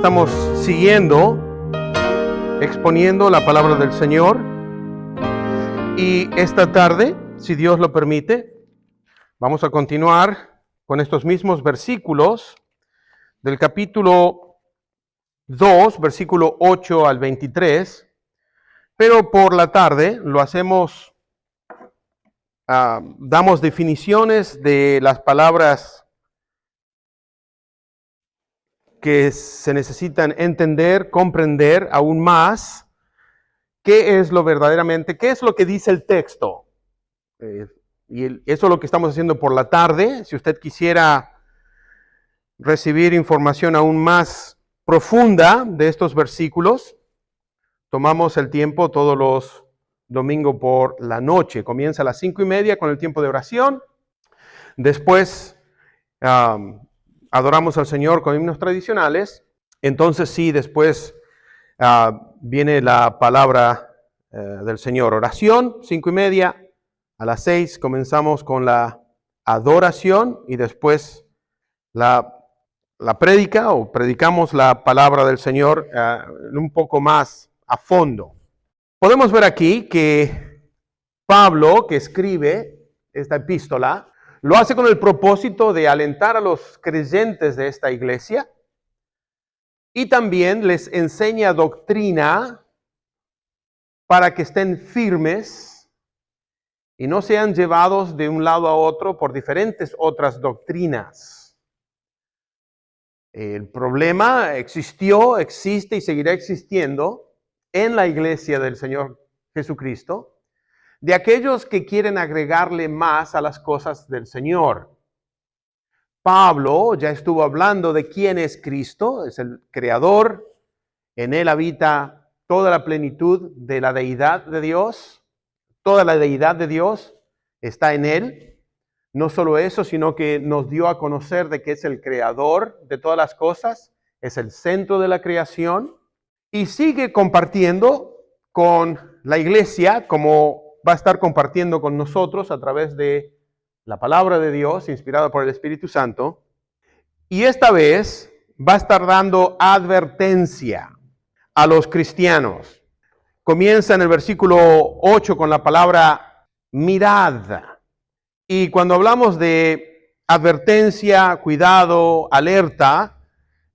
estamos siguiendo, exponiendo la palabra del Señor. Y esta tarde, si Dios lo permite, vamos a continuar con estos mismos versículos del capítulo 2, versículo 8 al 23. Pero por la tarde lo hacemos, damos definiciones de las palabras que se necesitan entender, comprender aún más qué es lo verdaderamente, qué es lo que dice el texto. Y eso es lo que estamos haciendo por la tarde. Si usted quisiera recibir información aún más profunda de estos versículos, tomamos el tiempo todos los domingos por la noche. Comienza a las 5:30 con el tiempo de oración. Después adoramos al Señor con himnos tradicionales. Entonces sí, después viene la palabra del Señor. Oración, 5:30. A las 6 comenzamos con la adoración y después la prédica, o predicamos la palabra del Señor un poco más a fondo. Podemos ver aquí que Pablo, que escribe esta epístola, lo hace con el propósito de alentar a los creyentes de esta iglesia y también les enseña doctrina para que estén firmes y no sean llevados de un lado a otro por diferentes otras doctrinas. El problema existió, existe y seguirá existiendo en la iglesia del Señor Jesucristo, de aquellos que quieren agregarle más a las cosas del Señor. Pablo ya estuvo hablando de quién es Cristo, es el Creador, en Él habita toda la plenitud de la deidad de Dios, toda la deidad de Dios está en Él. No solo eso, sino que nos dio a conocer de que es el Creador de todas las cosas, es el centro de la creación, y sigue compartiendo con la iglesia, como va a estar compartiendo con nosotros a través de la palabra de Dios, inspirada por el Espíritu Santo, y esta vez va a estar dando advertencia a los cristianos. Comienza en el versículo 8 con la palabra mirad. Y cuando hablamos de advertencia, cuidado, alerta,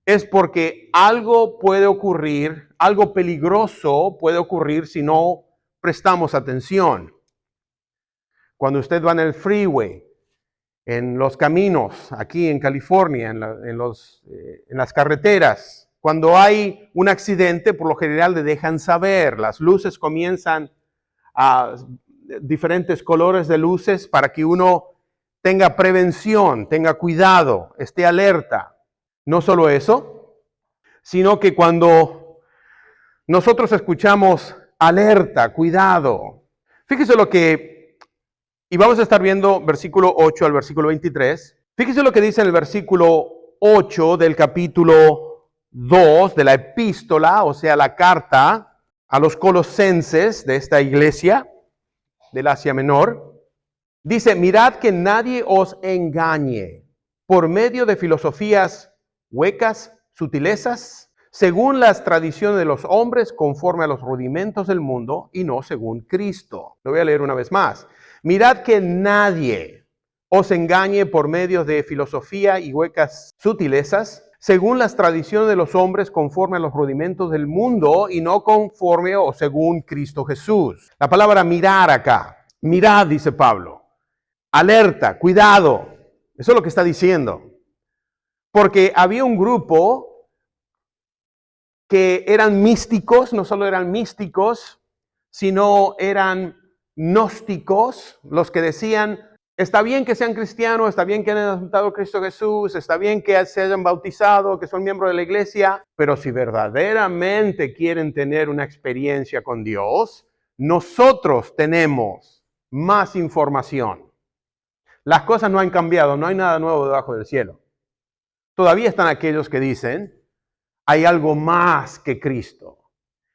es porque algo puede ocurrir, algo peligroso puede ocurrir si no prestamos atención. Cuando usted va en el freeway, en los caminos, aquí en California, en las carreteras, cuando hay un accidente, por lo general le dejan saber, las luces comienzan a diferentes colores de luces para que uno tenga prevención, tenga cuidado, esté alerta. No solo eso, sino que cuando nosotros escuchamos alerta, cuidado, fíjese lo que, y vamos a estar viendo versículo 8 al versículo 23, fíjese lo que dice en el versículo 8 del capítulo 2 de la epístola, o sea, la carta a los colosenses de esta iglesia del Asia Menor. Dice, mirad que nadie os engañe por medio de filosofías huecas, sutilezas, según las tradiciones de los hombres, conforme a los rudimentos del mundo y no según Cristo. Lo voy a leer una vez más. Mirad que nadie os engañe por medio de filosofía y huecas sutilezas, según las tradiciones de los hombres, conforme a los rudimentos del mundo y no conforme o según Cristo Jesús. La palabra mirar acá, mirad, dice Pablo, alerta, cuidado, eso es lo que está diciendo. Porque había un grupo que eran místicos, no solo eran místicos, sino eran gnósticos, los que decían, está bien que sean cristianos, está bien que hayan aceptado a Cristo Jesús, está bien que se hayan bautizado, que son miembros de la iglesia, pero si verdaderamente quieren tener una experiencia con Dios, nosotros tenemos más información. Las cosas no han cambiado, no hay nada nuevo debajo del cielo. Todavía están aquellos que dicen, hay algo más que Cristo.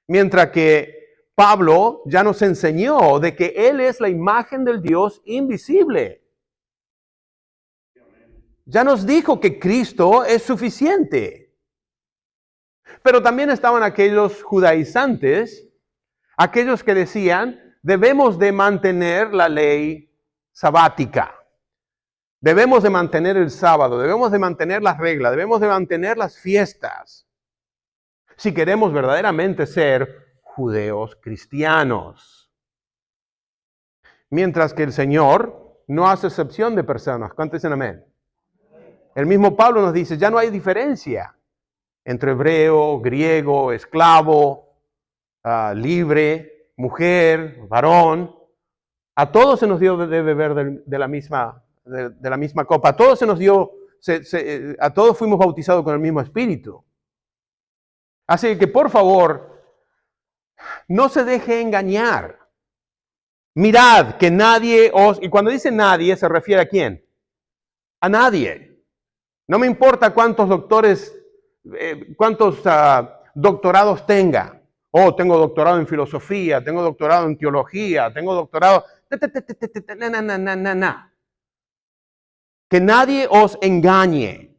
Mientras que Pablo ya nos enseñó de que Él es la imagen del Dios invisible. Ya nos dijo que Cristo es suficiente. Pero también estaban aquellos judaizantes, aquellos que decían, debemos de mantener la ley sabática. Debemos de mantener el sábado, debemos de mantener las reglas, debemos de mantener las fiestas. Si queremos verdaderamente ser judeos cristianos. Mientras que el Señor no hace excepción de personas. ¿Cuántos dicen amén? El mismo Pablo nos dice, ya no hay diferencia entre hebreo, griego, esclavo, libre, mujer, varón. A todos se nos dio de beber de la misma copa. A todos se nos dio, a todos fuimos bautizados con el mismo espíritu. Así que por favor, no se deje engañar. Mirad que nadie os... Y cuando dice nadie, ¿se refiere a quién? A nadie. No me importa cuántos doctores, cuántos doctorados tenga. Oh, tengo doctorado en filosofía, tengo doctorado en teología, tengo doctorado... Que nadie os engañe.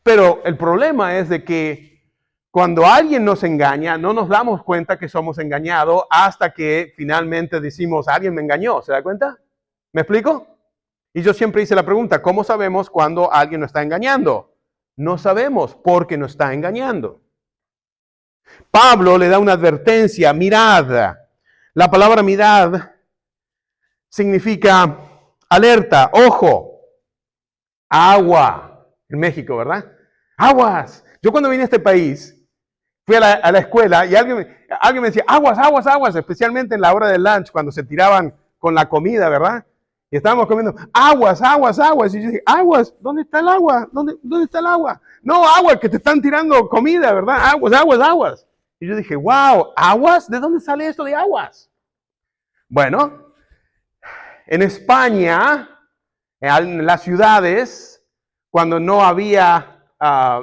Pero el problema es de que cuando alguien nos engaña, no nos damos cuenta que somos engañados hasta que finalmente decimos, alguien me engañó. ¿Se da cuenta? ¿Me explico? Y yo siempre hice la pregunta, ¿cómo sabemos cuando alguien nos está engañando? No sabemos porque nos está engañando. Pablo le da una advertencia, mirad. La palabra mirad significa alerta, ojo, agua. En México, ¿verdad? Aguas. Yo cuando vine a este país, fui a la escuela y alguien me decía, aguas, aguas, aguas, especialmente en la hora del lunch, cuando se tiraban con la comida, ¿verdad? Y estábamos comiendo, aguas, aguas, aguas. Y yo dije, aguas, ¿dónde está el agua? ¿Dónde está el agua? No, agua, que te están tirando comida, ¿verdad? Aguas, aguas, aguas. Y yo dije, wow, ¿aguas? ¿De dónde sale esto de aguas? Bueno, en España, en las ciudades, cuando no había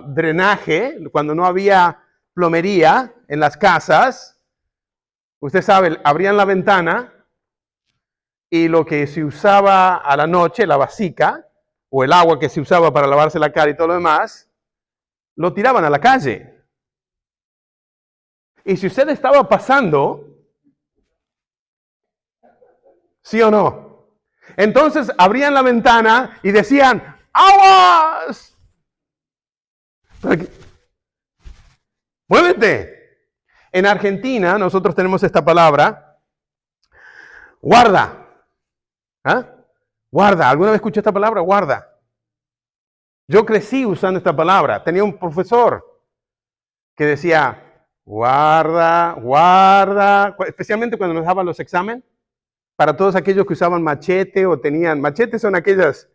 drenaje, cuando no había plomería en las casas, usted sabe, abrían la ventana y lo que se usaba a la noche, la vasica, o el agua que se usaba para lavarse la cara y todo lo demás, lo tiraban a la calle. Y si usted estaba pasando, ¿sí o no? Entonces abrían la ventana y decían, ¡aguas! ¡Muévete! En Argentina nosotros tenemos esta palabra, guarda. ¿Ah? Guarda. ¿Alguna vez escuché esta palabra? Guarda. Yo crecí usando esta palabra. Tenía un profesor que decía, guarda, guarda, especialmente cuando nos daban los exámenes, para todos aquellos que usaban machete o tenían, machetes son aquellas,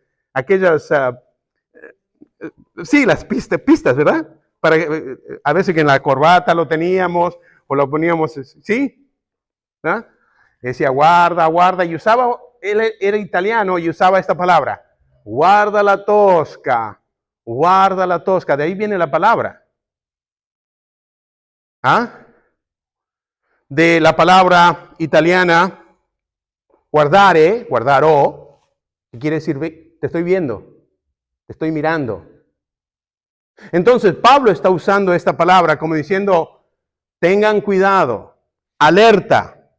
sí, las pistas, ¿verdad? Para, a veces que en la corbata lo teníamos o lo poníamos, ¿sí? ¿Ah? Decía, guarda, guarda, y usaba, él era italiano y usaba esta palabra, guarda la tosca, de ahí viene la palabra. ¿Ah? De la palabra italiana, guardare, guardaro, que quiere decir, te estoy viendo, te estoy mirando. Entonces Pablo está usando esta palabra como diciendo, tengan cuidado, alerta,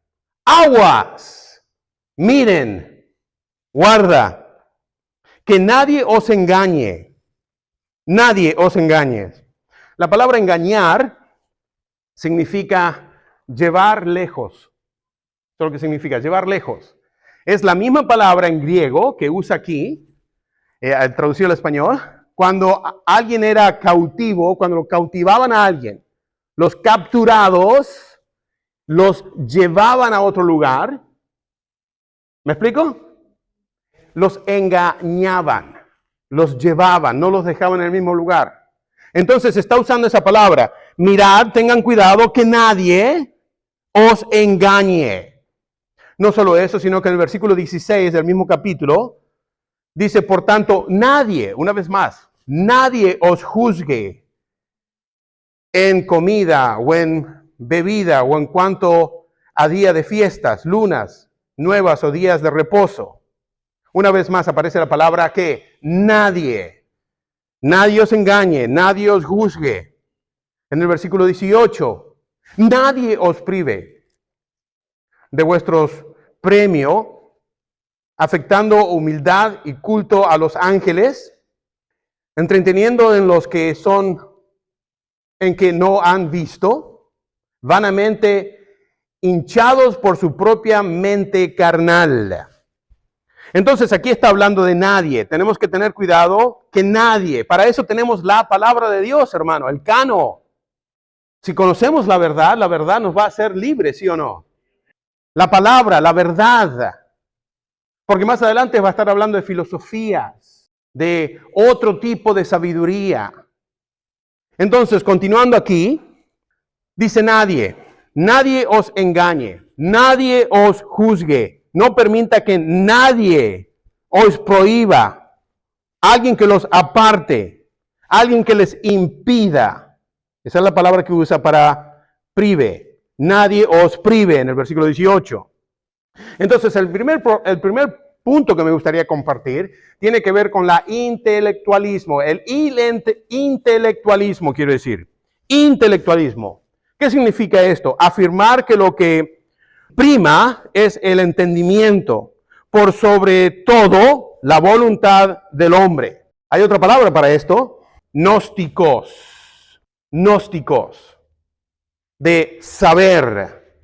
aguas, miren, guarda, que nadie os engañe, nadie os engañe. La palabra engañar significa llevar lejos. Eso es lo que significa, llevar lejos. Es la misma palabra en griego que usa aquí, traducido al español, cuando alguien era cautivo, cuando lo cautivaban a alguien, los capturados los llevaban a otro lugar. ¿Me explico? Los engañaban, los llevaban, no los dejaban en el mismo lugar. Entonces está usando esa palabra. Mirad, tengan cuidado que nadie os engañe. No solo eso, sino que en el versículo 16 del mismo capítulo, dice, por tanto, nadie, una vez más, nadie os juzgue en comida o en bebida o en cuanto a día de fiestas, lunas nuevas o días de reposo. Una vez más aparece la palabra que nadie os engañe, nadie os juzgue. En el versículo 18, nadie os prive de vuestros premios, afectando humildad y culto a los ángeles, entreteniendo en los que son, en que no han visto, vanamente hinchados por su propia mente carnal. Entonces aquí está hablando de nadie. Tenemos que tener cuidado que nadie. Para eso tenemos la palabra de Dios, hermano, el cano. Si conocemos la verdad nos va a hacer libres, ¿sí o no? La palabra, la verdad. Porque más adelante va a estar hablando de filosofías, de otro tipo de sabiduría. Entonces, continuando aquí, dice nadie os engañe, nadie os juzgue. No permita que nadie os prohíba, alguien que los aparte, alguien que les impida. Esa es la palabra que usa para prive. Nadie os prive en el versículo 18. Entonces, el primer punto que me gustaría compartir tiene que ver con la intelectualismo. El intelectualismo, quiero decir. Intelectualismo. ¿Qué significa esto? Afirmar que lo que prima es el entendimiento por sobre todo la voluntad del hombre. Hay otra palabra para esto, gnósticos, de saber.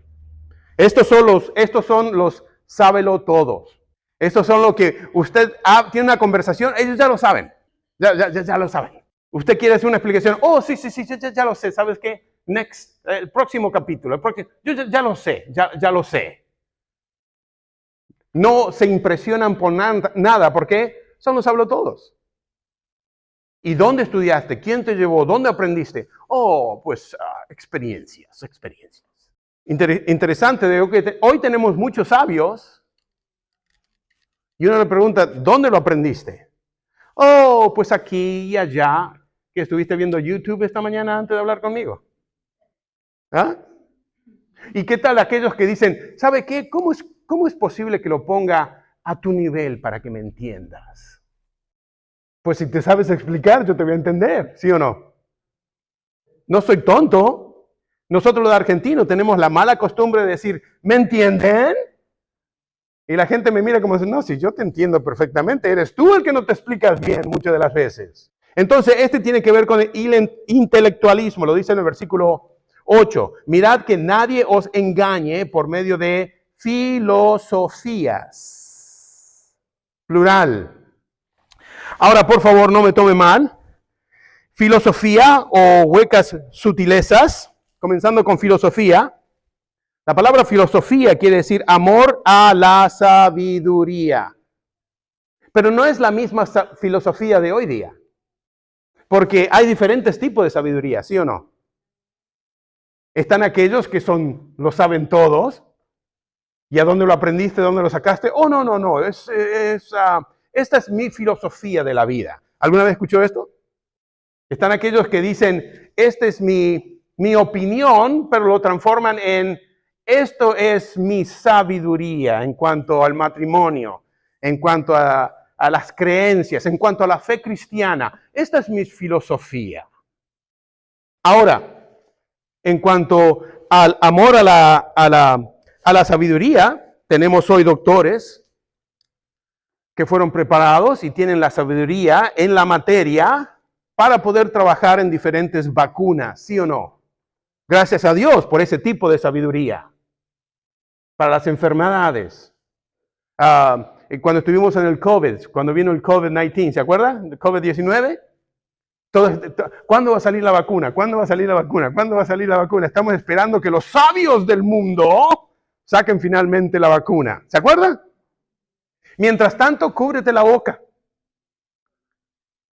Estos son los sábelo todos. Estos son los que usted tiene una conversación, ellos ya lo saben, ya lo saben. Usted quiere hacer una explicación, oh, sí, ya lo sé, ¿sabes qué? El próximo capítulo, yo ya lo sé, ya lo sé. No se impresionan por nada, porque son los hablo todos. ¿Y dónde estudiaste? ¿Quién te llevó? ¿Dónde aprendiste? Oh, pues experiencias. Interesante, digo que hoy tenemos muchos sabios y uno le pregunta, ¿dónde lo aprendiste? Oh, pues aquí y allá, que estuviste viendo YouTube esta mañana antes de hablar conmigo. ¿Ah? ¿Y qué tal aquellos que dicen, ¿sabe qué? ¿Cómo es posible que lo ponga a tu nivel para que me entiendas? Pues si te sabes explicar, yo te voy a entender, ¿sí o no? No soy tonto. Nosotros los argentinos tenemos la mala costumbre de decir, ¿me entienden? Y la gente me mira como dice, no, si yo te entiendo perfectamente, eres tú el que no te explicas bien muchas de las veces. Entonces, este tiene que ver con el intelectualismo, lo dice en el versículo 8. Mirad que nadie os engañe por medio de filosofías. Plural. Ahora, por favor, no me tome mal. Filosofía o huecas sutilezas, comenzando con filosofía. La palabra filosofía quiere decir amor a la sabiduría. Pero no es la misma filosofía de hoy día. Porque hay diferentes tipos de sabiduría, ¿sí o no? Están aquellos que lo saben todos. ¿Y a dónde lo aprendiste? ¿Dónde lo sacaste? Oh, no. Esta es mi filosofía de la vida. ¿Alguna vez escuchó esto? Están aquellos que dicen, esta es mi opinión, pero lo transforman en, esto es mi sabiduría en cuanto al matrimonio, en cuanto a las creencias, en cuanto a la fe cristiana. Esta es mi filosofía. Ahora, en cuanto al amor a la sabiduría, tenemos hoy doctores que fueron preparados y tienen la sabiduría en la materia para poder trabajar en diferentes vacunas, ¿sí o no? Gracias a Dios por ese tipo de sabiduría. Para las enfermedades. Cuando estuvimos en el COVID, cuando vino el COVID-19, ¿se acuerda? El COVID-19. ¿Cuándo va a salir la vacuna? ¿Cuándo va a salir la vacuna? ¿Cuándo va a salir la vacuna? Estamos esperando que los sabios del mundo saquen finalmente la vacuna. ¿Se acuerdan? Mientras tanto, cúbrete la boca.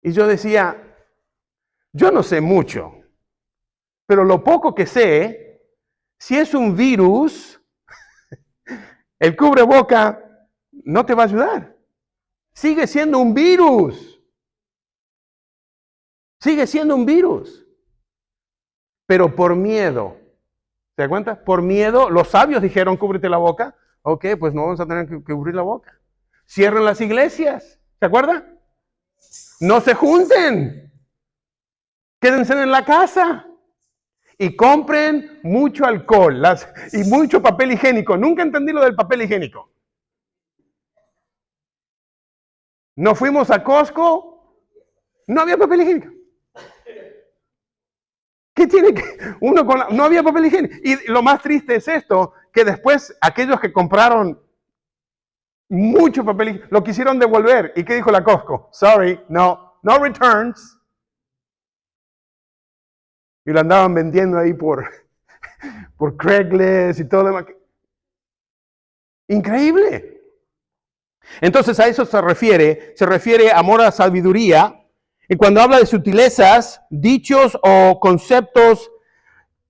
Y yo decía, yo no sé mucho, pero lo poco que sé, si es un virus, el cubreboca no te va a ayudar. Sigue siendo un virus. Sigue siendo un virus. Pero por miedo, ¿te das cuenta? Por miedo, los sabios dijeron, cúbrete la boca. Ok, pues no vamos a tener que cubrir la boca. Cierren las iglesias, ¿se acuerdan? No se junten. Quédense en la casa. Y compren mucho alcohol y mucho papel higiénico. Nunca entendí lo del papel higiénico. No fuimos a Costco, no había papel higiénico. ¿Qué tiene que uno con no había papel higiénico? Y lo más triste es esto, que después aquellos que compraron mucho papel higiénico lo quisieron devolver. ¿Y qué dijo la Costco? Sorry, no returns. Y lo andaban vendiendo ahí por Craigslist y todo lo demás. Increíble. Entonces a eso se refiere amor a la sabiduría. Y cuando habla de sutilezas, dichos o conceptos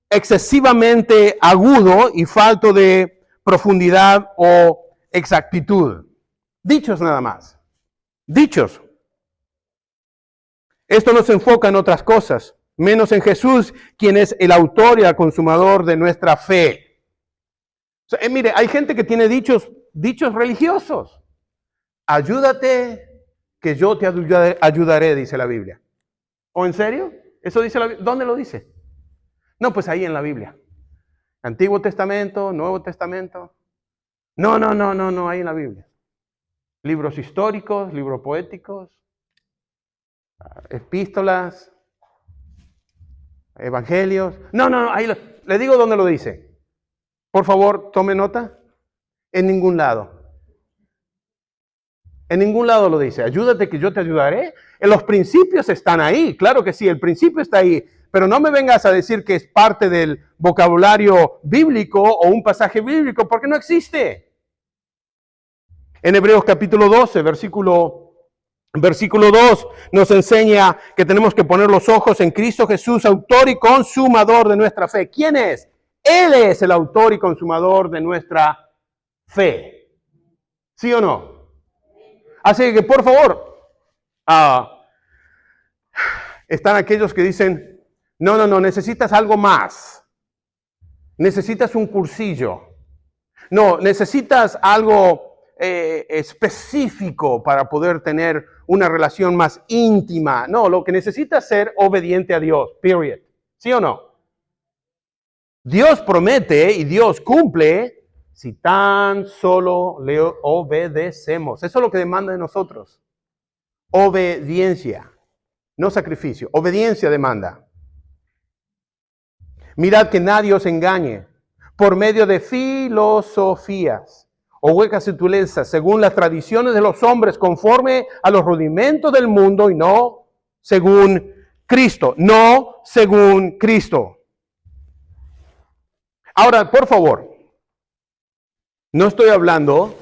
excesivamente agudo y falto de profundidad o exactitud. Dichos nada más. Dichos. Esto no se enfoca en otras cosas, menos en Jesús, quien es el autor y el consumador de nuestra fe. O sea, mire, hay gente que tiene dichos religiosos. Ayúdate, que yo te ayudaré, dice la Biblia. ¿O en serio? ¿Eso dice la Biblia? ¿Dónde lo dice? No, pues ahí en la Biblia. Antiguo Testamento, Nuevo Testamento. No, ahí en la Biblia. Libros históricos, libros poéticos, epístolas, evangelios. No, ahí le digo dónde lo dice. Por favor, tome nota. En ningún lado. En ningún lado lo dice. Ayúdate que yo te ayudaré. Los principios están ahí. Claro que sí, el principio está ahí. Pero no me vengas a decir que es parte del vocabulario bíblico o un pasaje bíblico, porque no existe. En Hebreos capítulo 12, versículo 2, nos enseña que tenemos que poner los ojos en Cristo Jesús, autor y consumador de nuestra fe. ¿Quién es? Él es el autor y consumador de nuestra fe. ¿Sí o no? Así que, por favor, están aquellos que dicen, no, necesitas algo más. Necesitas un cursillo. No, necesitas algo específico para poder tener una relación más íntima. No, lo que necesitas es ser obediente a Dios, period. ¿Sí o no? Dios promete y Dios cumple si tan solo le obedecemos. Eso es lo que demanda de nosotros. Obediencia, no sacrificio. Obediencia demanda. Mirad que nadie os engañe por medio de filosofías o huecas sutilezas, según las tradiciones de los hombres, conforme a los rudimentos del mundo y no según Cristo. No según Cristo. Ahora, por favor, no estoy hablando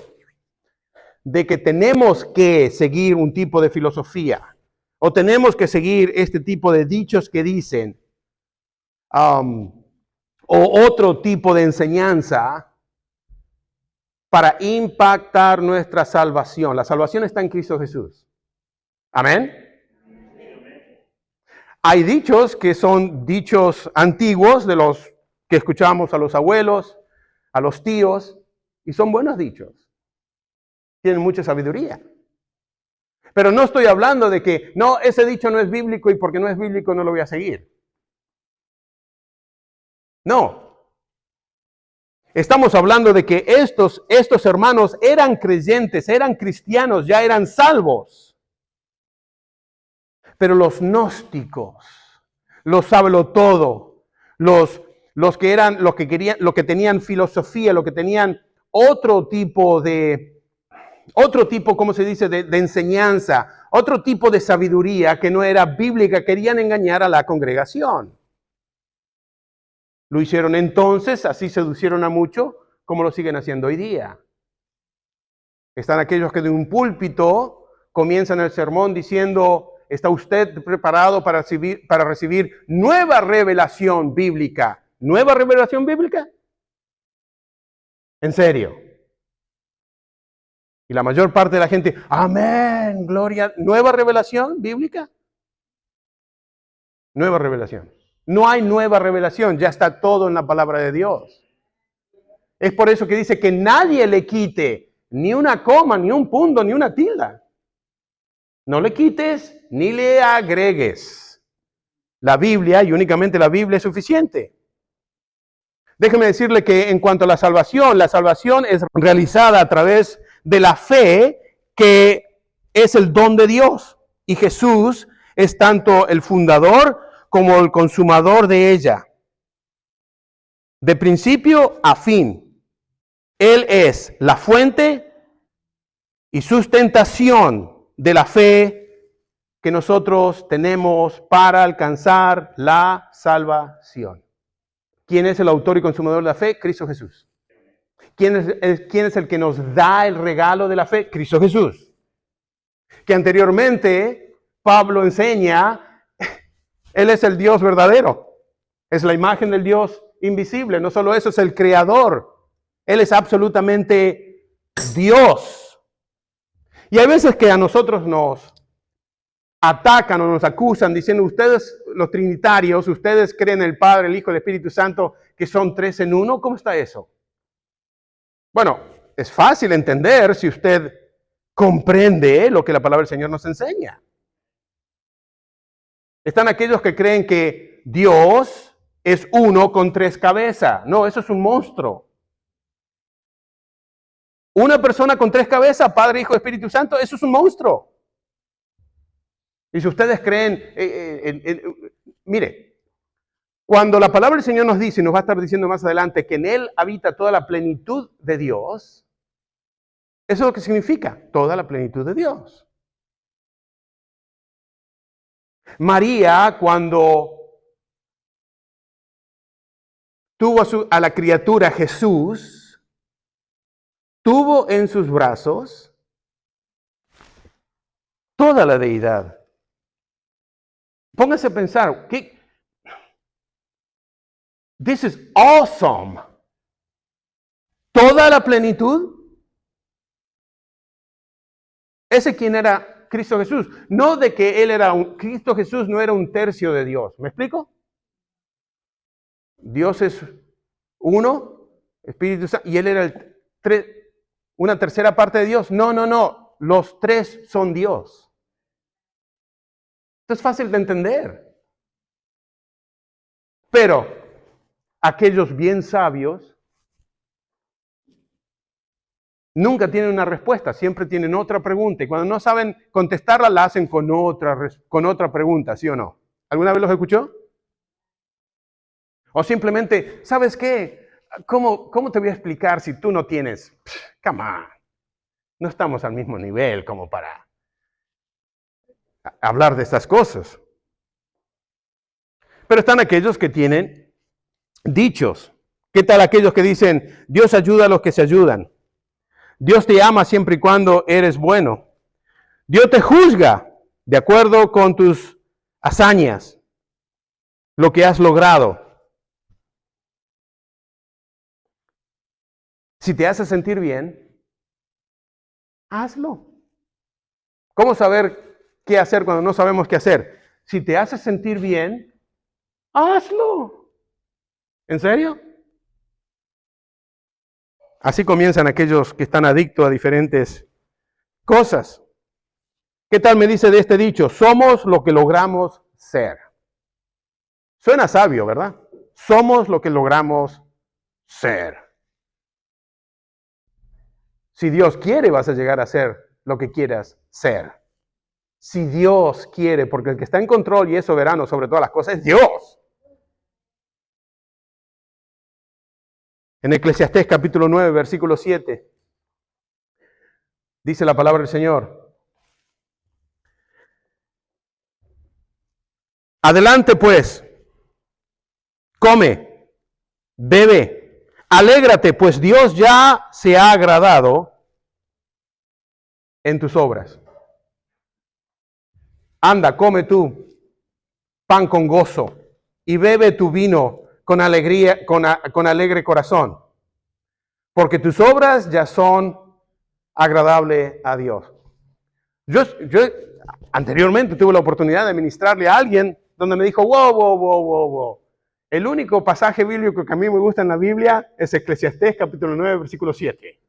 de que tenemos que seguir un tipo de filosofía o tenemos que seguir este tipo de dichos que dicen o otro tipo de enseñanza para impactar nuestra salvación. La salvación está en Cristo Jesús. Amén. Hay dichos que son dichos antiguos de los que escuchamos a los abuelos, a los tíos, y son buenos dichos. Tienen mucha sabiduría. Pero no estoy hablando de que, no, ese dicho no es bíblico y porque no es bíblico no lo voy a seguir. No. Estamos hablando de que estos hermanos eran creyentes, eran cristianos, ya eran salvos. Pero los gnósticos, los sablotodo, los que tenían filosofía, los que tenían otro tipo, ¿cómo se dice?, de enseñanza, otro tipo de sabiduría que no era bíblica, querían engañar a la congregación. Lo hicieron entonces, así seducieron a muchos, como lo siguen haciendo hoy día. Están aquellos que de un púlpito comienzan el sermón diciendo, ¿está usted preparado para recibir nueva revelación bíblica? ¿Nueva revelación bíblica? ¿En serio? Y la mayor parte de la gente, amén, gloria, ¿nueva revelación bíblica? Nueva revelación. No hay nueva revelación, ya está todo en la palabra de Dios. Es por eso que dice que nadie le quite ni una coma, ni un punto, ni una tilde. No le quites ni le agregues. La Biblia, y únicamente la Biblia, es suficiente. Déjeme decirle que en cuanto a la salvación es realizada a través de la fe, que es el don de Dios. Y Jesús es tanto el fundador como el consumador de ella. De principio a fin. Él es la fuente y sustentación de la fe que nosotros tenemos para alcanzar la salvación. ¿Quién es el autor y consumador de la fe? Cristo Jesús. ¿Quién es el que nos da el regalo de la fe? Cristo Jesús. Que anteriormente Pablo enseña, Él es el Dios verdadero. Es la imagen del Dios invisible. No solo eso, es el creador. Él es absolutamente Dios. Y hay veces que a nosotros nos atacan o nos acusan diciendo, ustedes los trinitarios, ustedes creen en el Padre, el Hijo y el Espíritu Santo, que son tres en uno. ¿Cómo está eso? Bueno, es fácil entender si usted comprende lo que la palabra del Señor nos enseña. Están aquellos que creen que Dios es uno con tres cabezas. No, eso es un monstruo. Una persona con tres cabezas, Padre, Hijo y Espíritu Santo, eso es un monstruo. Y si ustedes creen, mire, cuando la palabra del Señor nos dice, y nos va a estar diciendo más adelante, que en Él habita toda la plenitud de Dios, eso es lo que significa, toda la plenitud de Dios. María, cuando tuvo a la criatura Jesús, tuvo en sus brazos toda la deidad. Póngase a pensar, this is awesome. Toda la plenitud. Ese quien era Cristo Jesús. No de que Él era Cristo Jesús no era un tercio de Dios. ¿Me explico? Dios es uno, Espíritu Santo, y Él era una tercera parte de Dios. No. Los tres son Dios. Esto es fácil de entender. Pero aquellos bien sabios nunca tienen una respuesta, siempre tienen otra pregunta. Y cuando no saben contestarla, la hacen con otra pregunta, ¿sí o no? ¿Alguna vez los escuchó? O simplemente, ¿sabes qué? ¿Cómo te voy a explicar si tú no tienes? Come on. No estamos al mismo nivel como para hablar de estas cosas. Pero están aquellos que tienen dichos. ¿Qué tal aquellos que dicen, Dios ayuda a los que se ayudan? Dios te ama siempre y cuando eres bueno. Dios te juzga de acuerdo con tus hazañas, lo que has logrado. Si te hace sentir bien, hazlo. ¿Cómo saber qué hacer cuando no sabemos qué hacer? Si te hace sentir bien, hazlo. ¿En serio? Así comienzan aquellos que están adictos a diferentes cosas. ¿Qué tal me dice de este dicho? Somos lo que logramos ser. Suena sabio, ¿verdad? Somos lo que logramos ser. Si Dios quiere, vas a llegar a ser lo que quieras ser. Si Dios quiere, porque el que está en control y es soberano sobre todas las cosas es Dios. En Eclesiastés capítulo 9, versículo 7, dice la palabra del Señor. Adelante pues, come, bebe, alégrate, pues Dios ya se ha agradado en tus obras. Anda, come tú pan con gozo y bebe tu vino con alegría, con alegre corazón, porque tus obras ya son agradables a Dios. Yo anteriormente tuve la oportunidad de ministrarle a alguien donde me dijo, wow. El único pasaje bíblico que a mí me gusta en la Biblia es Eclesiastés capítulo 9, versículo 7,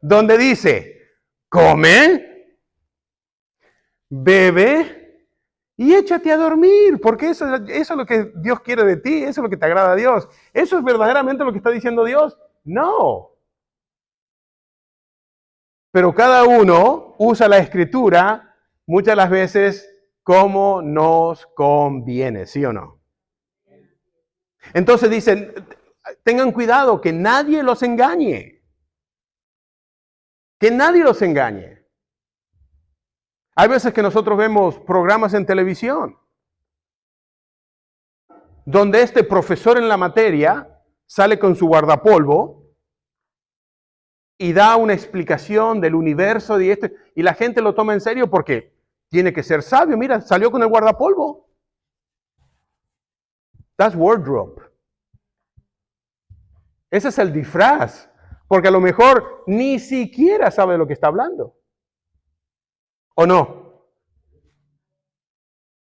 donde dice, come, bebe y échate a dormir, porque eso es lo que Dios quiere de ti, eso es lo que te agrada a Dios. ¿Eso es verdaderamente lo que está diciendo Dios? No. Pero cada uno usa la escritura muchas de las veces como nos conviene, ¿sí o no? Entonces dicen, tengan cuidado que nadie los engañe. Que nadie los engañe. Hay veces que nosotros vemos programas en televisión donde este profesor en la materia sale con su guardapolvo y da una explicación del universo y la gente lo toma en serio porque tiene que ser sabio. Mira, salió con el guardapolvo. That's wardrobe. Ese es el disfraz, porque a lo mejor ni siquiera sabe de lo que está hablando. ¿O no?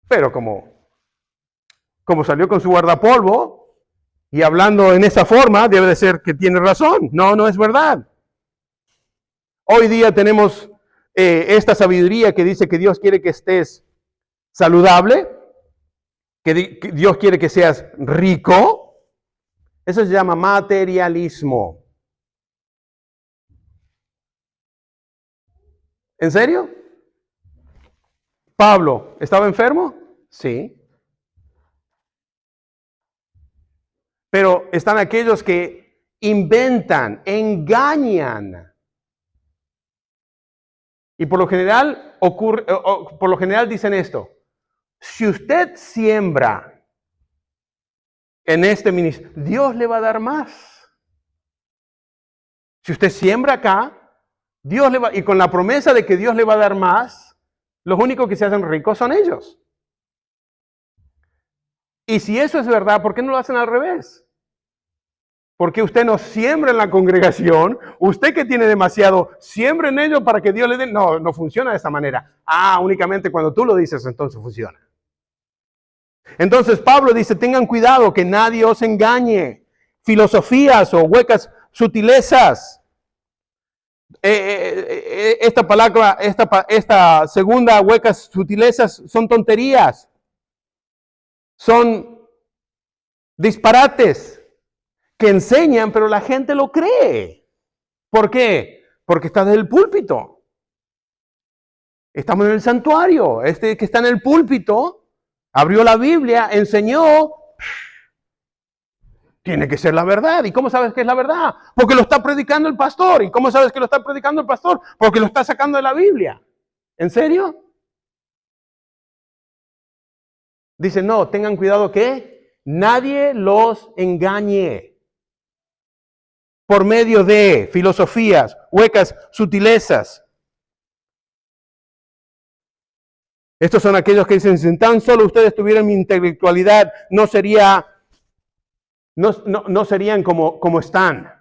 Pero como salió con su guardapolvo y hablando en esa forma, debe de ser que tiene razón. No, no es verdad. Hoy día tenemos esta sabiduría que dice que Dios quiere que estés saludable, que Dios quiere que seas rico. Eso se llama materialismo. ¿En serio? ¿Pablo estaba enfermo? Sí. Pero están aquellos que inventan, engañan. Y por lo general dicen esto: si usted siembra en este ministerio, Dios le va a dar más. Si usted siembra acá, Dios le va, y con la promesa de que Dios le va a dar más, los únicos que se hacen ricos son ellos. Y si eso es verdad, ¿por qué no lo hacen al revés? Porque usted no siembra en la congregación, usted que tiene demasiado, siembra en ello para que Dios le dé. No, no funciona de esa manera. Únicamente cuando tú lo dices, entonces funciona. Entonces Pablo dice, tengan cuidado que nadie os engañe. Filosofías o huecas sutilezas. Esta palabra, esta segunda, huecas sutilezas, son tonterías. Son disparates que enseñan, pero la gente lo cree. ¿Por qué? Porque está desde el púlpito. Estamos en el santuario. Este que está en el púlpito abrió la Biblia, enseñó. Tiene que ser la verdad. ¿Y cómo sabes que es la verdad? Porque lo está predicando el pastor. ¿Y cómo sabes que lo está predicando el pastor? Porque lo está sacando de la Biblia. ¿En serio? Dice, no, tengan cuidado que nadie los engañe por medio de filosofías, huecas sutilezas. Estos son aquellos que dicen, si tan solo ustedes tuvieran mi intelectualidad, no serían como están.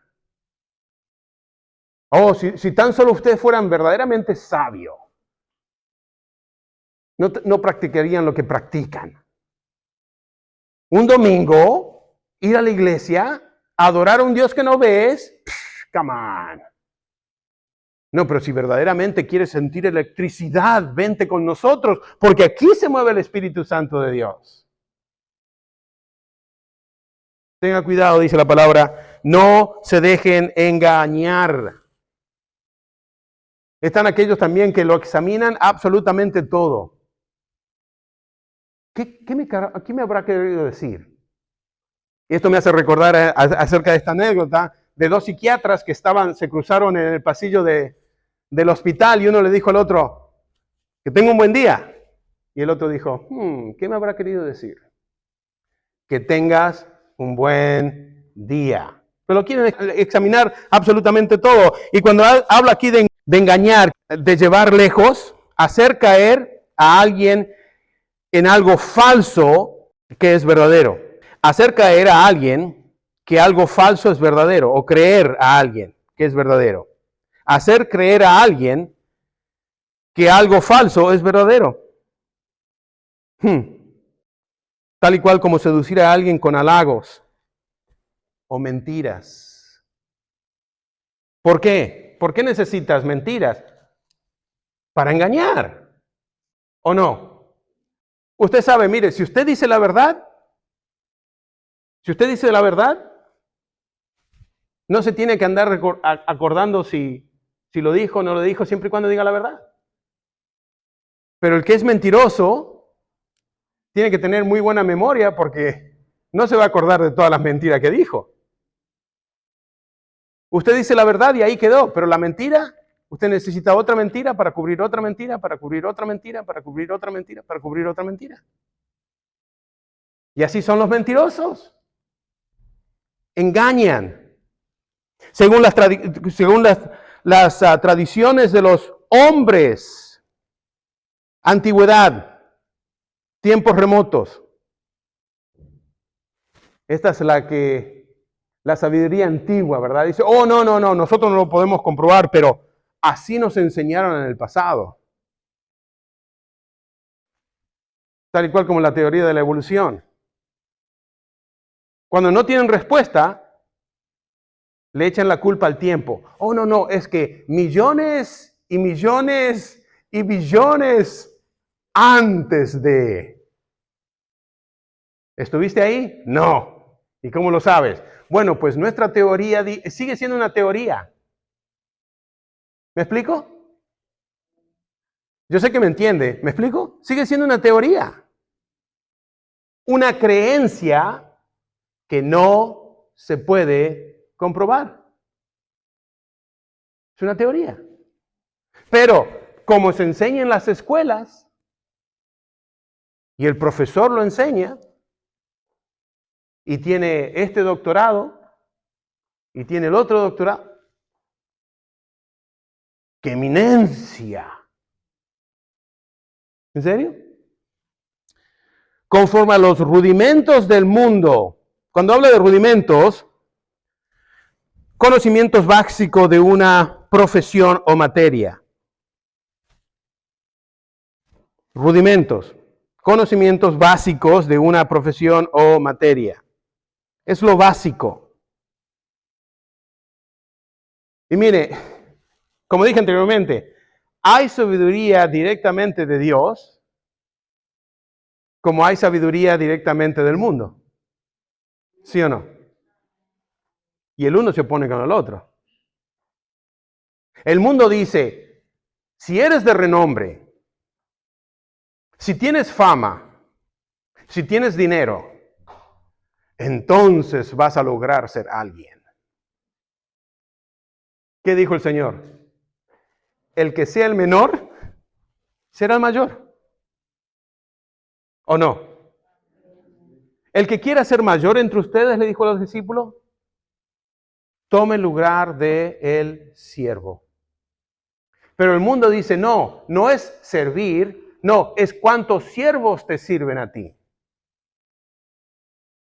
Si tan solo ustedes fueran verdaderamente sabios, no practicarían lo que practican. Un domingo, ir a la iglesia, adorar a un Dios que no ves, come on. No, pero si verdaderamente quieres sentir electricidad, vente con nosotros, porque aquí se mueve el Espíritu Santo de Dios. Tenga cuidado, dice la palabra, no se dejen engañar. Están aquellos también que lo examinan absolutamente todo. ¿Qué me habrá querido decir? Y esto me hace recordar acerca de esta anécdota de dos psiquiatras que se cruzaron en el pasillo del hospital y uno le dijo al otro, que tenga un buen día. Y el otro dijo, ¿qué me habrá querido decir? Que tengas un buen día. Pero quieren examinar absolutamente todo. Y cuando habla aquí de engañar, de llevar lejos, hacer caer a alguien en algo falso que es verdadero. Hacer caer a alguien que algo falso es verdadero, o creer a alguien que es verdadero. Hacer creer a alguien que algo falso es verdadero. Tal y cual como seducir a alguien con halagos o mentiras. ¿Por qué? ¿Por qué necesitas mentiras? Para engañar, ¿o no? Usted sabe, mire, si usted dice la verdad, no se tiene que andar acordando si lo dijo o no lo dijo, siempre y cuando diga la verdad. Pero el que es mentiroso tiene que tener muy buena memoria porque no se va a acordar de todas las mentiras que dijo. Usted dice la verdad y ahí quedó, pero la mentira, usted necesita otra mentira para cubrir otra mentira, para cubrir otra mentira, para cubrir otra mentira, para cubrir otra mentira. Y así son los mentirosos. Engañan. Según las tradiciones de los hombres, antigüedad, tiempos remotos. Esta es la sabiduría antigua, ¿verdad? Dice, oh, no, nosotros no lo podemos comprobar, pero así nos enseñaron en el pasado. Tal y cual como la teoría de la evolución. Cuando no tienen respuesta, le echan la culpa al tiempo. Oh, no, es que millones y millones y billones antes de... ¿Estuviste ahí? No. ¿Y cómo lo sabes? Bueno, pues nuestra teoría sigue siendo una teoría. ¿Me explico? Yo sé que me entiende. ¿Me explico? Sigue siendo una teoría. Una creencia que no se puede comprobar. Es una teoría. Pero, como se enseña en las escuelas, y el profesor lo enseña, y tiene este doctorado, y tiene el otro doctorado, ¡qué eminencia! ¿En serio? Conforme a los rudimentos del mundo. Cuando habla de rudimentos, conocimientos básicos de una profesión o materia. Rudimentos. Conocimientos básicos de una profesión o materia. Es lo básico. Y mire, como dije anteriormente, hay sabiduría directamente de Dios, como hay sabiduría directamente del mundo. ¿Sí o no? Y el uno se opone con el otro. El mundo dice, si eres de renombre, si tienes fama, si tienes dinero, entonces vas a lograr ser alguien. ¿Qué dijo el Señor? El que sea el menor, será el mayor. ¿O no? El que quiera ser mayor entre ustedes, le dijo a los discípulos, tome el lugar de el siervo. Pero el mundo dice, no es servir, no, es cuántos siervos te sirven a ti.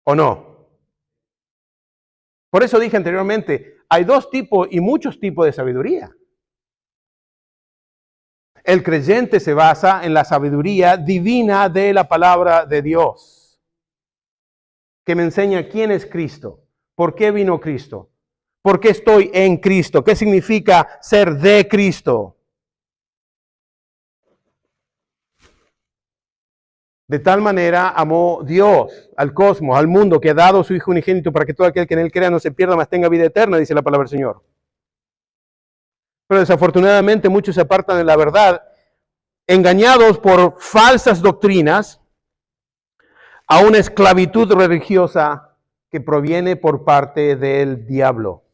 ¿O no? Por eso dije anteriormente, hay dos tipos y muchos tipos de sabiduría. El creyente se basa en la sabiduría divina de la palabra de Dios, que me enseña quién es Cristo, por qué vino Cristo, por qué estoy en Cristo, qué significa ser de Cristo. De tal manera amó Dios al cosmos, al mundo, que ha dado su Hijo unigénito para que todo aquel que en él crea no se pierda, mas tenga vida eterna, dice la palabra del Señor. Pero desafortunadamente muchos se apartan de la verdad, engañados por falsas doctrinas, a una esclavitud religiosa que proviene por parte del diablo.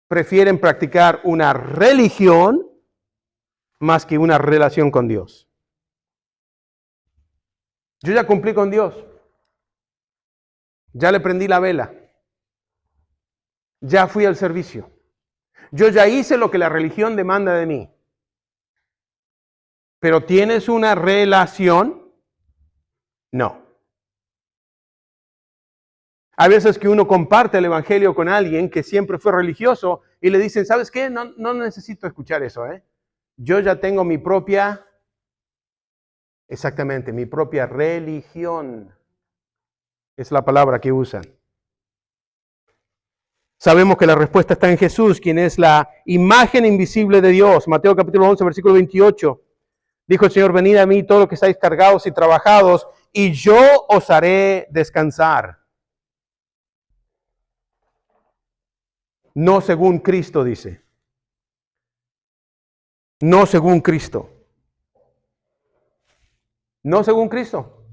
Prefieren practicar una religión más que una relación con Dios. Yo ya cumplí con Dios. Ya le prendí la vela. Ya fui al servicio. Yo ya hice lo que la religión demanda de mí. ¿Pero tienes una relación? No. Hay veces que uno comparte el evangelio con alguien que siempre fue religioso y le dicen, ¿sabes qué? No necesito escuchar eso, ¿eh? Yo ya tengo mi propia religión. Es la palabra que usan. Sabemos que la respuesta está en Jesús, quien es la imagen invisible de Dios. Mateo capítulo 11, versículo 28. Dijo el Señor, venid a mí todos los que estáis cargados y trabajados, y yo os haré descansar. No según Cristo, dice. No según Cristo. No según Cristo.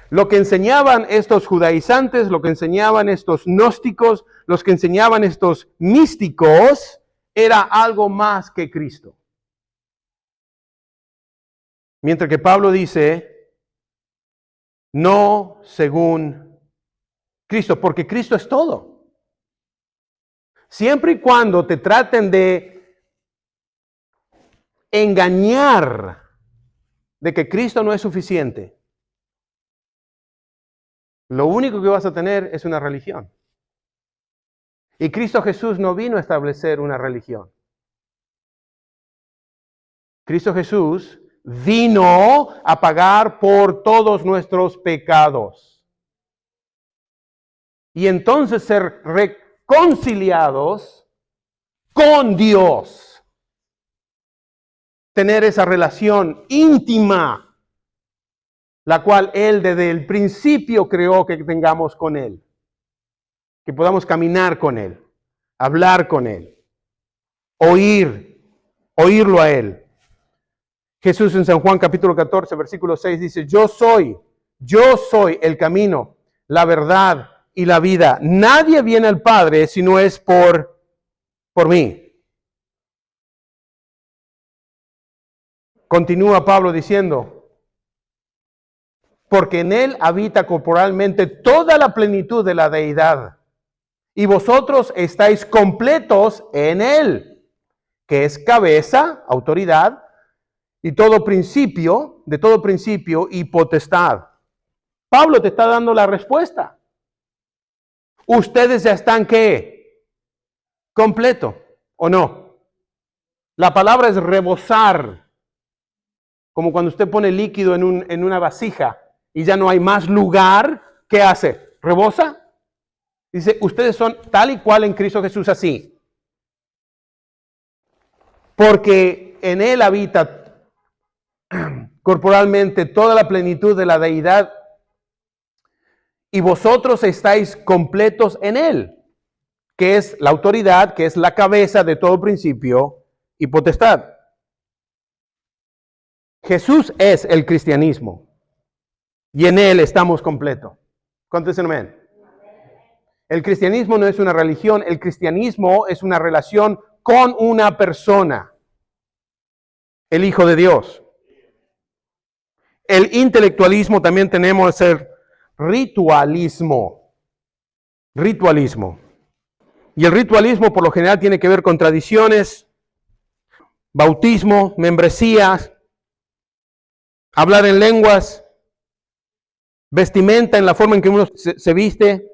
Lo que enseñaban estos judaizantes, lo que enseñaban estos gnósticos, los que enseñaban estos místicos, era algo más que Cristo. Mientras que Pablo dice, no según Cristo, porque Cristo es todo. Siempre y cuando te traten de engañar de que Cristo no es suficiente, lo único que vas a tener es una religión. Y Cristo Jesús no vino a establecer una religión. Cristo Jesús vino a pagar por todos nuestros pecados. Y entonces ser reconciliados con Dios. Tener esa relación íntima, la cual Él desde el principio creó que tengamos con Él. Que podamos caminar con Él, hablar con Él, oírlo a Él. Jesús en San Juan capítulo 14, versículo 6 dice, yo soy el camino, la verdad y la vida. Nadie viene al Padre si no es por mí. Continúa Pablo diciendo, porque en Él habita corporalmente toda la plenitud de la deidad. Y vosotros estáis completos en Él, que es cabeza, autoridad, y de todo principio y potestad. Pablo te está dando la respuesta. Ustedes ya están, ¿qué? Completo, ¿o no? La palabra es rebosar. Como cuando usted pone líquido en una vasija y ya no hay más lugar, ¿qué hace? ¿Rebosa? Dice, ustedes son tal y cual en Cristo Jesús así. Porque en Él habita corporalmente toda la plenitud de la deidad y vosotros estáis completos en Él, que es la autoridad, que es la cabeza de todo principio y potestad. Jesús es el cristianismo y en Él estamos completos. ¿Cuántos dicen amén? El cristianismo no es una religión, el cristianismo es una relación con una persona, el Hijo de Dios. El intelectualismo también tenemos el ritualismo. Y el ritualismo por lo general tiene que ver con tradiciones, bautismo, membresías, hablar en lenguas, vestimenta en la forma en que uno se viste,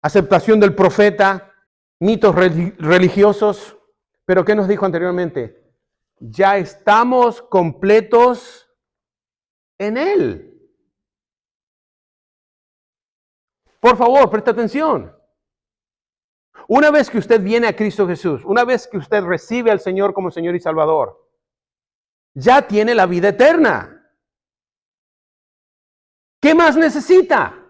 aceptación del profeta, mitos religiosos. Pero ¿qué nos dijo anteriormente? Ya estamos completos en Él. Por favor, presta atención. Una vez que usted viene a Cristo Jesús, una vez que usted recibe al Señor como Señor y Salvador, ya tiene la vida eterna. ¿Qué más necesita?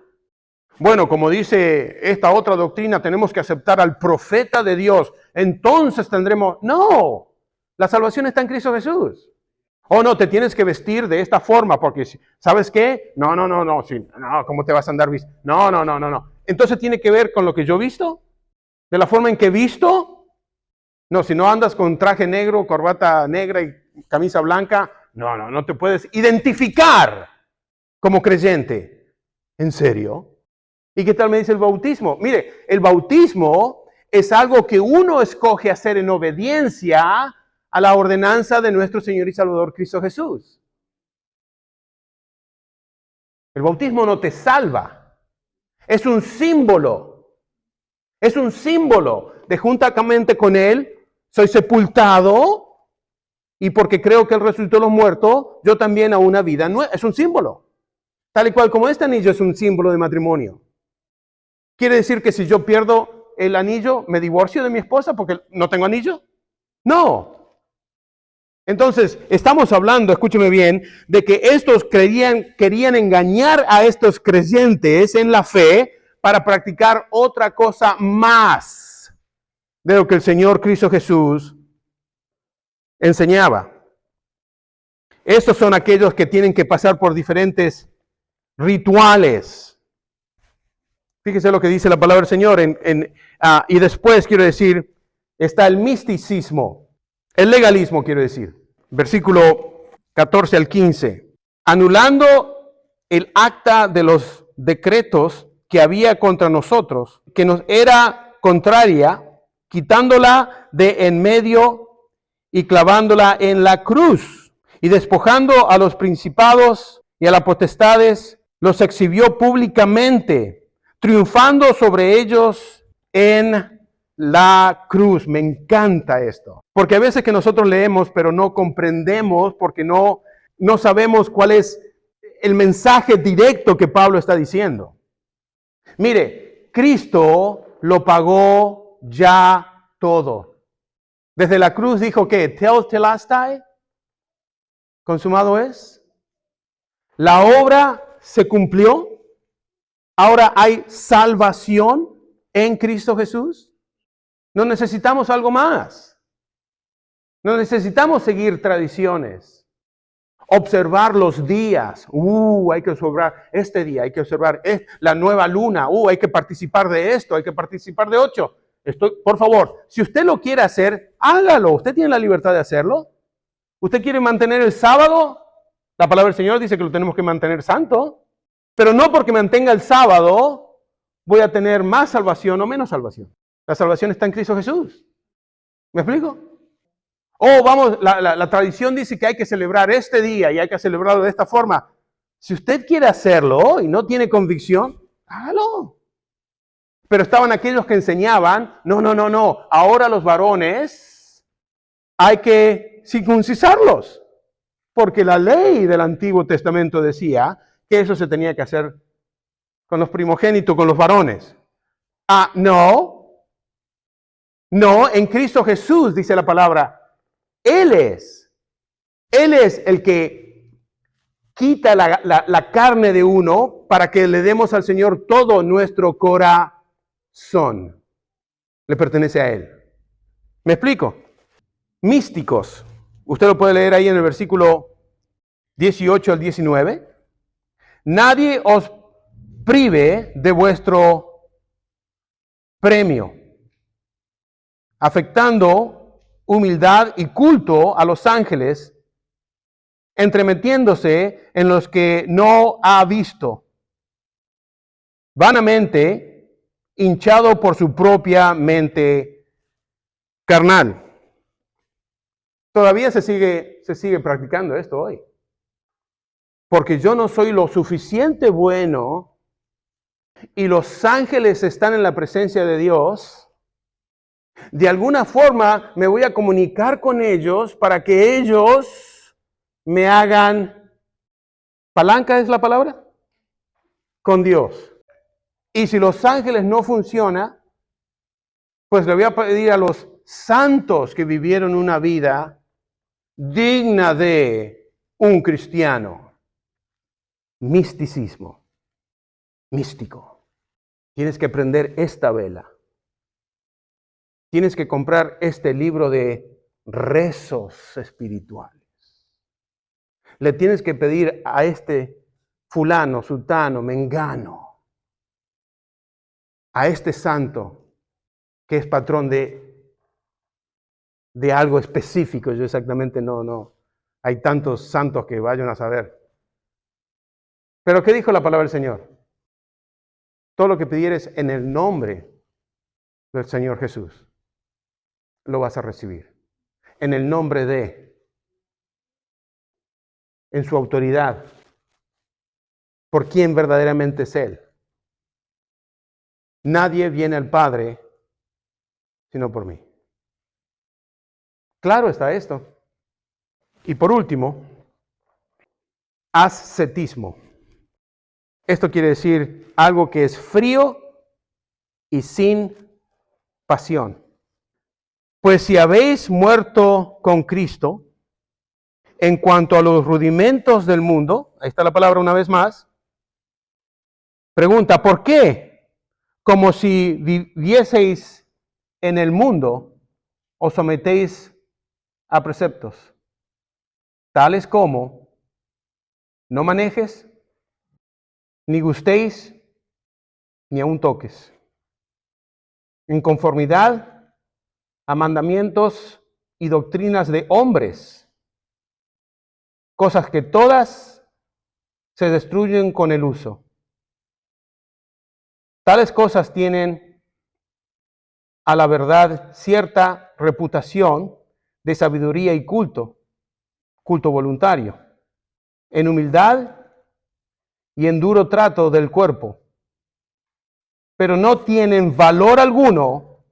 Bueno, como dice esta otra doctrina, tenemos que aceptar al profeta de Dios. Entonces tendremos... No, la salvación está en Cristo Jesús. Oh, no, te tienes que vestir de esta forma, porque, ¿sabes qué? No, ¿cómo te vas a andar visto? No. Entonces tiene que ver con lo que yo visto, de la forma en que visto. No, si no andas con traje negro, corbata negra y camisa blanca, no te puedes identificar como creyente. ¿En serio? ¿Y qué tal me dice el bautismo? Mire, el bautismo es algo que uno escoge hacer en obediencia a la ordenanza de nuestro Señor y Salvador Cristo Jesús. El bautismo no te salva. Es un símbolo. Es un símbolo de juntamente con Él soy sepultado y porque creo que Él resucitó de los muertos, yo también a una vida nueva. Es un símbolo. Tal y cual como este anillo es un símbolo de matrimonio. ¿Quiere decir que si yo pierdo el anillo, me divorcio de mi esposa porque no tengo anillo? No. Entonces, estamos hablando, escúcheme bien, de que estos querían engañar a estos creyentes en la fe para practicar otra cosa más de lo que el Señor Cristo Jesús enseñaba. Estos son aquellos que tienen que pasar por diferentes rituales. Fíjese lo que dice la palabra del Señor. Y después, quiero decir, está el misticismo, el legalismo, quiero decir. Versículo 14 al 15. Anulando el acta de los decretos que había contra nosotros, que nos era contraria, quitándola de en medio y clavándola en la cruz, y despojando a los principados y a las potestades, los exhibió públicamente, triunfando sobre ellos en la cruz. Me encanta esto, porque a veces que nosotros leemos, pero no comprendemos, porque no sabemos cuál es el mensaje directo que Pablo está diciendo. Mire, Cristo lo pagó ya todo. Desde la cruz dijo que Tetelestai, consumado es. La obra se cumplió. Ahora hay salvación en Cristo Jesús. No necesitamos algo más. No necesitamos seguir tradiciones. Observar los días. Hay que observar este día, hay que observar la nueva luna. Hay que participar de esto, hay que participar de 8. Por favor, si usted lo quiere hacer, hágalo. Usted tiene la libertad de hacerlo. ¿Usted quiere mantener el sábado? La palabra del Señor dice que lo tenemos que mantener santo. Pero no porque mantenga el sábado voy a tener más salvación o menos salvación. La salvación está en Cristo Jesús. ¿Me explico? La tradición dice que hay que celebrar este día y hay que celebrarlo de esta forma. Si usted quiere hacerlo y no tiene convicción, hágalo. Pero estaban aquellos que enseñaban, no. Ahora los varones hay que circuncisarlos. Porque la ley del Antiguo Testamento decía que eso se tenía que hacer con los primogénitos, con los varones. No, en Cristo Jesús, dice la palabra, Él es el que quita la carne de uno para que le demos al Señor todo nuestro corazón. Le pertenece a Él. ¿Me explico? Místicos. Usted lo puede leer ahí en el versículo 18 al 19. Nadie os prive de vuestro premio, afectando humildad y culto a los ángeles, entremetiéndose en los que no ha visto, vanamente hinchado por su propia mente carnal. Todavía se sigue practicando esto hoy. Porque yo no soy lo suficiente bueno y los ángeles están en la presencia de Dios. De alguna forma me voy a comunicar con ellos para que ellos me hagan, ¿palanca es la palabra? Con Dios. Y si los ángeles no funcionan, pues le voy a pedir a los santos que vivieron una vida digna de un cristiano. Misticismo. Místico. Tienes que prender esta vela. Tienes que comprar este libro de rezos espirituales. Le tienes que pedir a este fulano, sutano, mengano, a este santo que es patrón de algo específico. Yo exactamente no. Hay tantos santos que vayan a saber. Pero ¿qué dijo la palabra del Señor? Todo lo que pidieres en el nombre del Señor Jesús, lo vas a recibir. En el nombre de, en su autoridad, por quien verdaderamente es Él. Nadie viene al Padre sino por mí. Claro está esto. Y por último, ascetismo. Esto quiere decir algo que es frío y sin pasión. Pues si habéis muerto con Cristo, en cuanto a los rudimentos del mundo, ahí está la palabra una vez más, pregunta, ¿por qué? Como si vivieseis en el mundo, os sometéis a preceptos, tales como no manejes, ni gustéis, ni aun toques, en conformidad a mandamientos y doctrinas de hombres, cosas que todas se destruyen con el uso. Tales cosas tienen a la verdad cierta reputación de sabiduría y culto voluntario, en humildad y en duro trato del cuerpo, pero no tienen valor alguno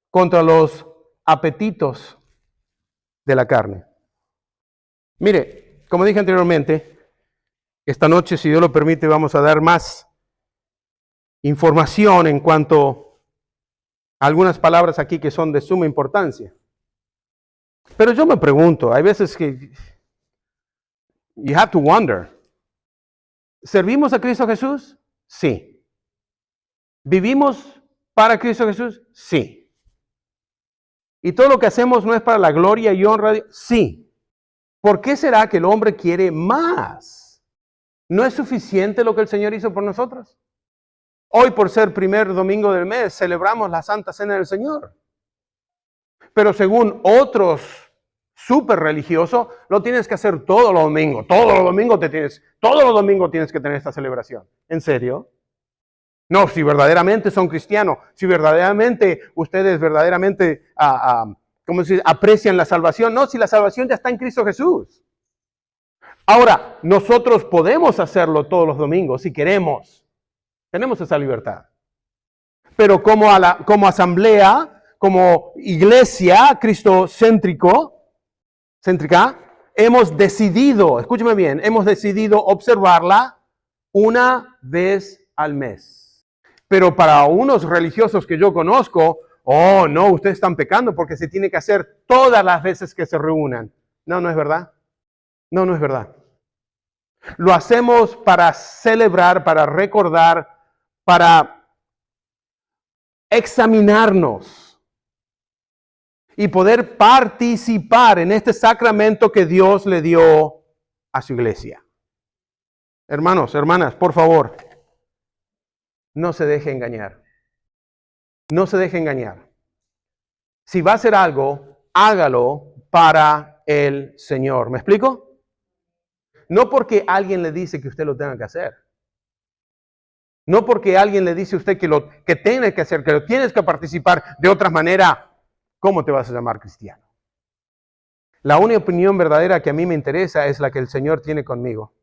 contra los apetitos de la carne. Mire, como dije anteriormente, esta noche, si Dios lo permite, vamos a dar más información en cuanto a algunas palabras aquí que son de suma importancia. Pero yo me pregunto, hay veces que you have to wonder, ¿servimos a Cristo Jesús? Sí. ¿Vivimos para Cristo Jesús? Sí. ¿Y todo lo que hacemos no es para la gloria y honra? Sí. ¿Por qué será que el hombre quiere más? ¿No es suficiente lo que el Señor hizo por nosotros? Hoy, por ser primer domingo del mes, celebramos la Santa Cena del Señor. Pero según otros súper religiosos, lo tienes que hacer todos los domingos. Todos los domingos tienes que tener esta celebración. ¿En serio? No, si verdaderamente son cristianos, si verdaderamente ustedes aprecian la salvación. No, si la salvación ya está en Cristo Jesús. Ahora, nosotros podemos hacerlo todos los domingos si queremos. Tenemos esa libertad. Pero como asamblea, como iglesia cristocéntrica, hemos decidido, escúcheme bien, hemos decidido observarla una vez al mes. Pero para unos religiosos que yo conozco, oh no, ustedes están pecando porque se tiene que hacer todas las veces que se reúnan. No, no es verdad. No, no es verdad. Lo hacemos para celebrar, para recordar, para examinarnos y poder participar en este sacramento que Dios le dio a su iglesia. Hermanos, hermanas, por favor, no se deje engañar. No se deje engañar. Si va a hacer algo, hágalo para el Señor. ¿Me explico? No porque alguien le dice que usted lo tenga que hacer. No porque alguien le dice a usted que tiene que hacer, que lo tienes que participar. De otra manera, ¿cómo te vas a llamar cristiano? La única opinión verdadera que a mí me interesa es la que el Señor tiene conmigo.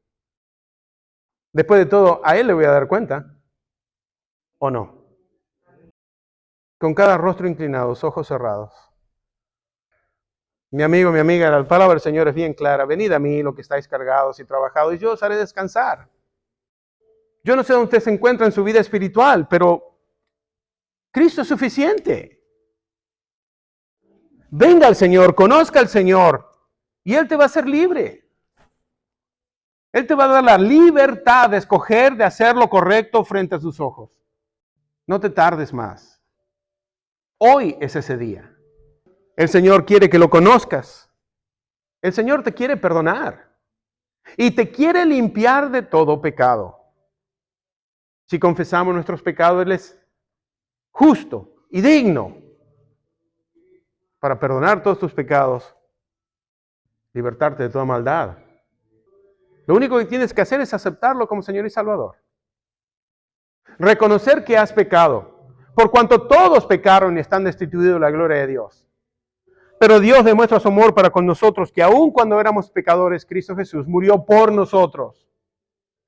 Después de todo, a Él le voy a dar cuenta. ¿O no? Con cada rostro inclinado, ojos cerrados. Mi amigo, mi amiga, la palabra del Señor es bien clara. Venid a mí, los que estáis cargados y trabajados, y yo os haré descansar. Yo no sé dónde usted se encuentra en su vida espiritual, pero Cristo es suficiente. Venga al Señor, conozca al Señor, y Él te va a hacer libre. Él te va a dar la libertad de escoger, de hacer lo correcto frente a sus ojos. No te tardes más. Hoy es ese día. El Señor quiere que lo conozcas. El Señor te quiere perdonar y te quiere limpiar de todo pecado. Si confesamos nuestros pecados, Él es justo y digno para perdonar todos tus pecados, libertarte de toda maldad. Lo único que tienes que hacer es aceptarlo como Señor y Salvador. Reconocer que has pecado, por cuanto todos pecaron y están destituidos de la gloria de Dios. Pero Dios demuestra su amor para con nosotros, que aun cuando éramos pecadores, Cristo Jesús murió por nosotros.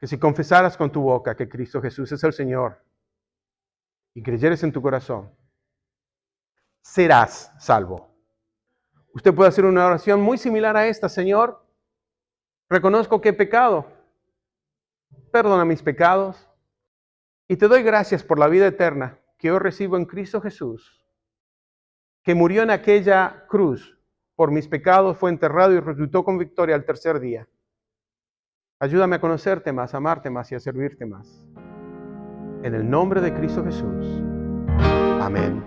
Que si confesaras con tu boca que Cristo Jesús es el Señor y creyeres en tu corazón, serás salvo. Usted puede hacer una oración muy similar a esta: Señor, reconozco que he pecado, perdona mis pecados y te doy gracias por la vida eterna que hoy recibo en Cristo Jesús, que murió en aquella cruz por mis pecados, fue enterrado y resucitó con victoria al tercer día. Ayúdame a conocerte más, a amarte más y a servirte más. En el nombre de Cristo Jesús. Amén.